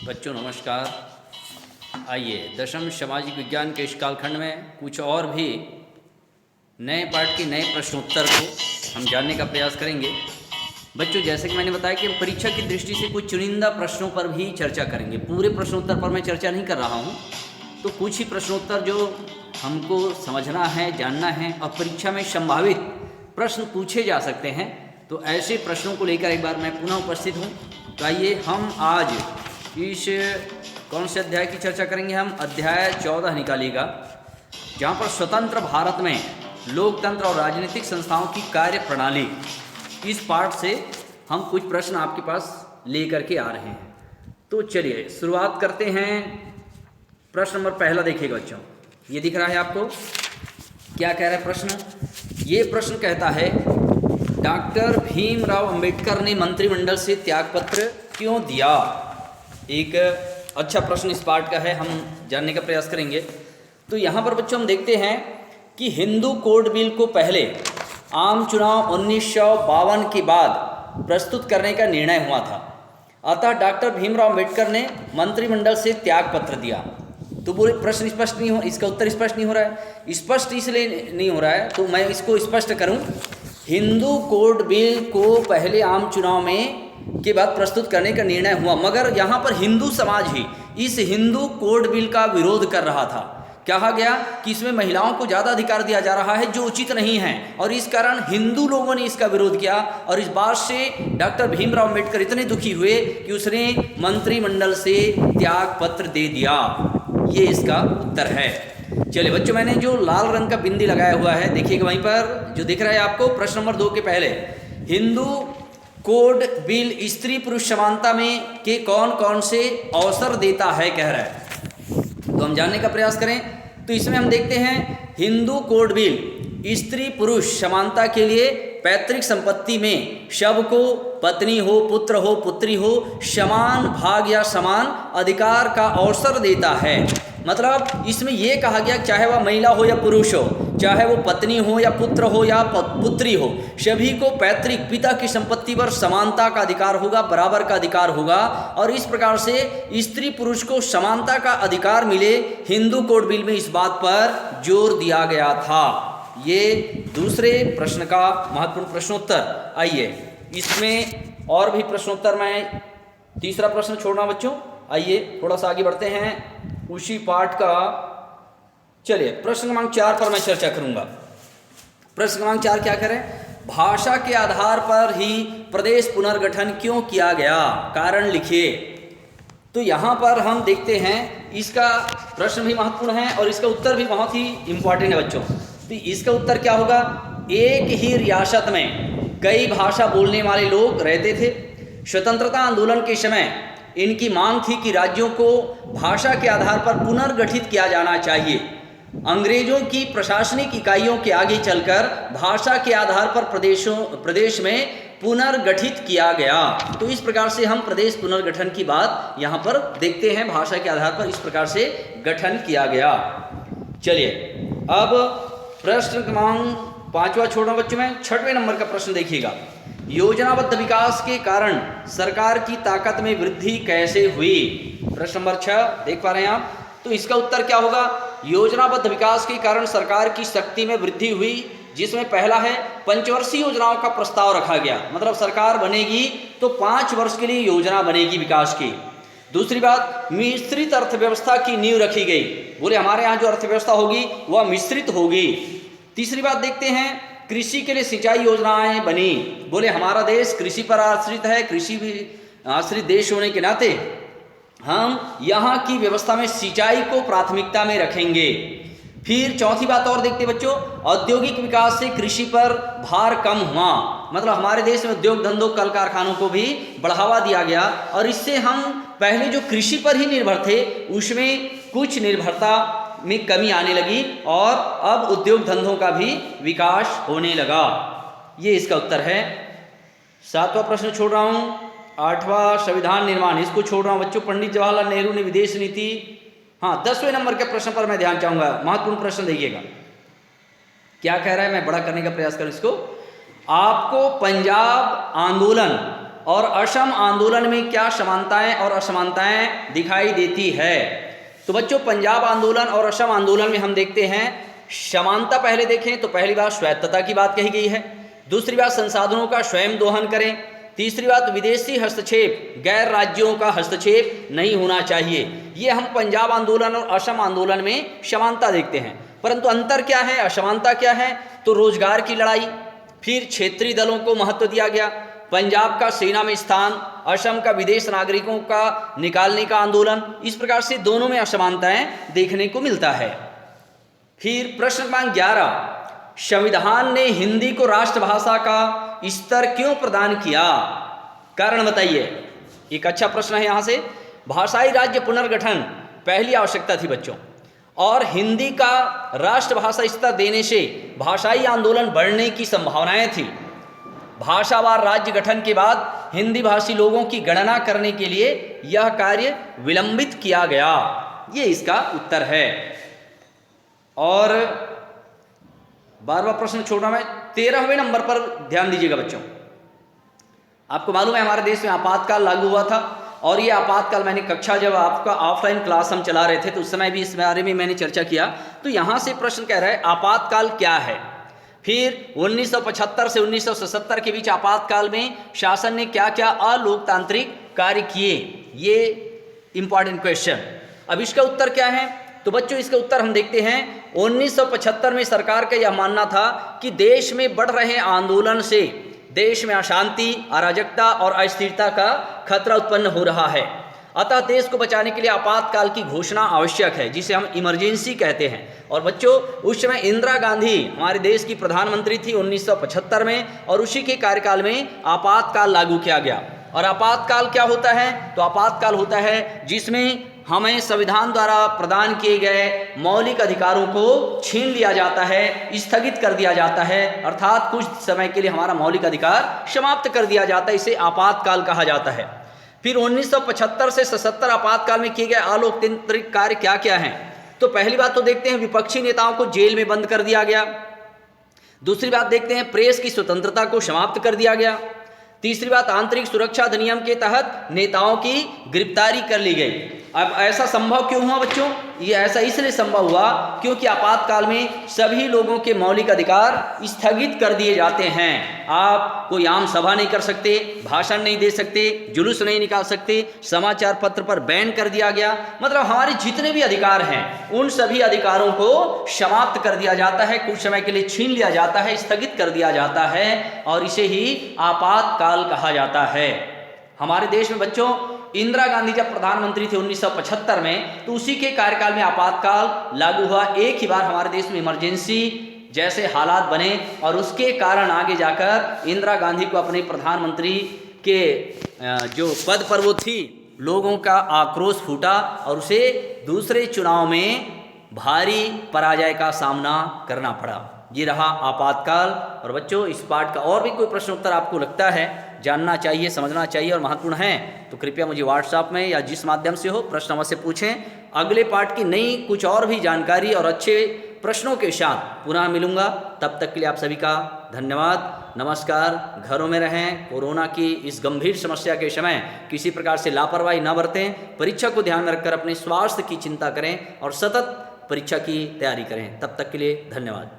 बच्चों नमस्कार। आइए दशम सामाजिक विज्ञान के इस कालखंड में कुछ और भी नए पाठ के नए प्रश्नोत्तर को हम जानने का प्रयास करेंगे। बच्चों जैसे कि मैंने बताया कि हम परीक्षा की दृष्टि से कुछ चुनिंदा प्रश्नों पर भी चर्चा करेंगे। पूरे प्रश्नोत्तर पर मैं चर्चा नहीं कर रहा हूँ, तो कुछ ही प्रश्नोत्तर जो हमको समझना है, जानना है और परीक्षा में संभावित प्रश्न पूछे जा सकते हैं, तो ऐसे प्रश्नों को लेकर एक बार मैं पुनः उपस्थित हूँ। तो आइए हम आज इस कौन से अध्याय की चर्चा करेंगे। हम अध्याय 14 निकालिएगा, जहाँ पर स्वतंत्र भारत में लोकतंत्र और राजनीतिक संस्थाओं की कार्य प्रणाली, इस पाठ से हम कुछ प्रश्न आपके पास लेकर के आ रहे हैं। तो चलिए शुरुआत करते हैं। प्रश्न नंबर पहला देखिएगा बच्चों, ये दिख रहा है आपको, क्या कह रहा है प्रश्न। ये प्रश्न कहता है डॉक्टर भीमराव अंबेडकर ने मंत्रिमंडल से त्यागपत्र क्यों दिया। एक अच्छा प्रश्न इस पाठ का है, हम जानने का प्रयास करेंगे। तो यहाँ पर बच्चों हम देखते हैं कि हिंदू कोड बिल को पहले आम चुनाव 1952 के बाद प्रस्तुत करने का निर्णय हुआ था, अतः डॉक्टर भीमराव अंबेडकर ने मंत्रिमंडल से त्यागपत्र दिया। तो पूरे प्रश्न स्पष्ट नहीं हो, इसका उत्तर स्पष्ट नहीं हो रहा है। स्पष्ट इसलिए नहीं हो रहा है, तो मैं इसको स्पष्ट करूं। हिंदू कोड बिल को पहले आम चुनाव में के बाद प्रस्तुत करने का निर्णय हुआ, मगर यहाँ पर हिंदू समाज ही इस हिंदू कोड बिल का विरोध कर रहा था। कहा गया कि इसमें महिलाओं को ज़्यादा अधिकार दिया जा रहा है, जो उचित नहीं है, और इस कारण हिंदू लोगों ने इसका विरोध किया। और इस बात से डॉक्टर भीमराव अंबेडकर इतने दुखी हुए कि उसने मंत्रिमंडल से त्यागपत्र दे दिया। ये इसका उत्तर है। चलिए बच्चों, मैंने जो लाल रंग का बिंदी लगाया हुआ है, देखिएगा वहीं पर जो दिख रहा है आपको, प्रश्न नंबर 2 के पहले, हिंदू कोड बिल स्त्री पुरुष समानता में के कौन कौन से अवसर देता है, कह रहा है। तो हम जानने का प्रयास करें। तो इसमें हम देखते हैं हिंदू कोड बिल स्त्री पुरुष समानता के लिए पैतृक संपत्ति में सबको पत्नी हो, पुत्र हो, पुत्री हो, समान भाग या समान अधिकार का अवसर देता है। मतलब इसमें यह कहा गया चाहे वह महिला हो या पुरुष हो, चाहे वो पत्नी हो या पुत्र हो या पुत्री हो, सभी को पैतृक पिता की संपत्ति पर समानता का अधिकार होगा, बराबर का अधिकार होगा। और इस प्रकार से स्त्री पुरुष को समानता का अधिकार मिले, हिंदू कोड बिल में इस बात पर जोर दिया गया था। ये दूसरे प्रश्न का महत्वपूर्ण प्रश्नोत्तर। आइए इसमें और भी प्रश्नोत्तर, मैं तीसरा प्रश्न छोड़ना बच्चों। आइए थोड़ा सा आगे बढ़ते हैं उसी पाठ का। चलिए प्रश्न क्रमांक 4 पर मैं चर्चा करूंगा। प्रश्न क्रमांक 4 क्या करें, भाषा के आधार पर ही प्रदेश पुनर्गठन क्यों किया गया, कारण लिखिए। तो यहाँ पर हम देखते हैं, इसका प्रश्न भी महत्वपूर्ण है और इसका उत्तर भी बहुत ही इंपॉर्टेंट है बच्चों। तो इसका उत्तर क्या होगा, एक ही रियासत में कई भाषा बोलने वाले लोग रहते थे। स्वतंत्रता आंदोलन के समय इनकी मांग थी कि राज्यों को भाषा के आधार पर पुनर्गठित किया जाना चाहिए। अंग्रेजों की प्रशासनिक इकाइयों के आगे चलकर भाषा के आधार पर प्रदेश में पुनर्गठित किया गया। तो इस प्रकार से हम प्रदेश पुनर्गठन की बात यहाँ पर देखते हैं, भाषा के आधार पर इस प्रकार से गठन किया गया। चलिए अब प्रश्न क्रमांक 5वां छोड़ना बच्चों में, 6वें नंबर का प्रश्न देखिएगा, योजनाबद्ध विकास के कारण सरकार की ताकत में वृद्धि कैसे हुई। प्रश्न नंबर 6 देख पा रहे हैं आप। तो इसका उत्तर क्या होगा, योजनाबद्ध विकास के कारण सरकार की शक्ति में वृद्धि हुई, जिसमें पहला है पंचवर्षीय योजनाओं का प्रस्ताव रखा गया। मतलब सरकार बनेगी तो 5 वर्ष के लिए योजना बनेगी विकास की। दूसरी बात, मिश्रित अर्थव्यवस्था की नींव रखी गई। बोले हमारे यहाँ जो अर्थव्यवस्था होगी वह मिश्रित होगी। तीसरी बात देखते हैं, कृषि के लिए सिंचाई योजनाएं बनी। बोले हमारा देश कृषि पर आश्रित है, कृषि भी आश्रित देश होने के नाते हम यहाँ की व्यवस्था में सिंचाई को प्राथमिकता में रखेंगे। फिर चौथी बात और देखते बच्चों, औद्योगिक विकास से कृषि पर भार कम हुआ। मतलब हमारे देश में उद्योग धंधों, कल कारखानों को भी बढ़ावा दिया गया, और इससे हम पहले जो कृषि पर ही निर्भर थे उसमें कुछ निर्भरता में कमी आने लगी, और अब उद्योग धंधों का भी विकास होने लगा। ये इसका उत्तर है। 7वां प्रश्न छोड़ रहा हूँ, 8वां संविधान निर्माण, इसको छोड़ रहा हूँ बच्चों। पंडित जवाहरलाल नेहरू ने विदेश नीति, हाँ 10वें नंबर के प्रश्न पर मैं ध्यान चाहूँगा, महत्वपूर्ण प्रश्न देखिएगा क्या कह रहा है, मैं बड़ा करने का प्रयास करूँ इसको। आपको पंजाब आंदोलन और असम आंदोलन में क्या समानताएं और असमानताएं दिखाई देती है। तो बच्चों पंजाब आंदोलन और असम आंदोलन में हम देखते हैं समानता पहले देखें तो पहली बात स्वायत्तता की बात कही गई है, दूसरी बात संसाधनों का स्वयं दोहन करें, तीसरी बात विदेशी हस्तक्षेप, गैर राज्यों का हस्तक्षेप नहीं होना चाहिए। ये हम पंजाब आंदोलन और असम आंदोलन में समानता देखते हैं। परंतु अंतर क्या है, असमानता क्या है, तो रोजगार की लड़ाई, फिर क्षेत्रीय दलों को महत्व दिया गया, पंजाब का सेना में स्थान, असम का विदेश नागरिकों का निकालने का आंदोलन, इस प्रकार से दोनों में असमानताएं देखने को मिलता है। फिर प्रश्न क्रमांक 11, संविधान ने हिंदी को राष्ट्रभाषा का स्तर क्यों प्रदान किया, कारण बताइए। एक अच्छा प्रश्न है यहाँ से। भाषाई राज्य पुनर्गठन पहली आवश्यकता थी बच्चों, और हिंदी का राष्ट्रभाषा स्तर देने से भाषाई आंदोलन बढ़ने की संभावनाएं थी। भाषावार राज्य गठन के बाद हिंदी भाषी लोगों की गणना करने के लिए यह कार्य विलंबित किया गया, ये इसका उत्तर है। और 12वां प्रश्न छोड़ रहा मैं, 13वें नंबर पर ध्यान दीजिएगा बच्चों। आपको मालूम है हमारे देश में आपातकाल लागू हुआ था, और ये आपातकाल मैंने कक्षा जब आपका ऑफलाइन क्लास हम चला रहे थे तो उस समय भी इस बारे में मैंने चर्चा किया। तो यहाँ से प्रश्न कह रहा है आपातकाल क्या है। फिर 1975 से 1977 के बीच आपातकाल में शासन ने क्या क्या अलोकतांत्रिक कार्य किए, ये इंपॉर्टेंट क्वेश्चन। अब इसका उत्तर क्या है, तो बच्चों इसका उत्तर हम देखते हैं 1975 में सरकार का यह मानना था कि देश में बढ़ रहे आंदोलन से देश में अशांति, अराजकता और अस्थिरता का खतरा उत्पन्न हो रहा है, अतः देश को बचाने के लिए आपातकाल की घोषणा आवश्यक है, जिसे हम इमरजेंसी कहते हैं। और बच्चों उस समय इंदिरा गांधी हमारे देश की प्रधानमंत्री थी 1975 में, और उसी के कार्यकाल में आपातकाल लागू किया गया। और आपातकाल क्या होता है, तो आपातकाल होता है जिसमें हमें संविधान द्वारा प्रदान किए गए मौलिक अधिकारों को छीन लिया जाता है, स्थगित कर दिया जाता है, अर्थात कुछ समय के लिए हमारा मौलिक अधिकार समाप्त कर दिया जाता है, इसे आपातकाल कहा जाता है। फिर 1975 से 77 आपातकाल में किए गए अलोकतांत्रिक कार्य क्या क्या हैं, तो पहली बात तो देखते हैं विपक्षी नेताओं को जेल में बंद कर दिया गया, दूसरी बात देखते हैं प्रेस की स्वतंत्रता को समाप्त कर दिया गया, तीसरी बात आंतरिक सुरक्षा अधिनियम के तहत नेताओं की गिरफ्तारी कर ली गई। अब ऐसा संभव क्यों हुआ बच्चों, ये ऐसा इसलिए संभव हुआ क्योंकि आपातकाल में सभी लोगों के मौलिक अधिकार स्थगित कर दिए जाते हैं। आप कोई आम सभा नहीं कर सकते, भाषण नहीं दे सकते, जुलूस नहीं निकाल सकते, समाचार पत्र पर बैन कर दिया गया, मतलब हमारे जितने भी अधिकार हैं उन सभी अधिकारों को समाप्त कर दिया जाता है, कुछ समय के लिए छीन लिया जाता है, स्थगित कर दिया जाता है, और इसे ही आपातकाल कहा जाता है। हमारे देश में बच्चों इंदिरा गांधी जब प्रधानमंत्री थे 1975 में, तो उसी के कार्यकाल में आपातकाल लागू हुआ। एक ही बार हमारे देश में इमरजेंसी जैसे हालात बने, और उसके कारण आगे जाकर इंदिरा गांधी को अपने प्रधानमंत्री के जो पद पर वो थी, लोगों का आक्रोश फूटा और उसे दूसरे चुनाव में भारी पराजय का सामना करना पड़ा। ये रहा आपातकाल। और बच्चों इस पाठ का और भी कोई प्रश्न उत्तर आपको लगता है जानना चाहिए, समझना चाहिए और महत्वपूर्ण है, तो कृपया मुझे व्हाट्सएप में या जिस माध्यम से हो प्रश्न अवश्य पूछें। अगले पाठ की नई कुछ और भी जानकारी और अच्छे प्रश्नों के साथ पुनः मिलूंगा। तब तक के लिए आप सभी का धन्यवाद, नमस्कार। घरों में रहें, कोरोना की इस गंभीर समस्या के समय किसी प्रकार से लापरवाही न बरतें, परीक्षा को ध्यान में रखकर अपने स्वास्थ्य की चिंता करें और सतत परीक्षा की तैयारी करें। तब तक के लिए धन्यवाद।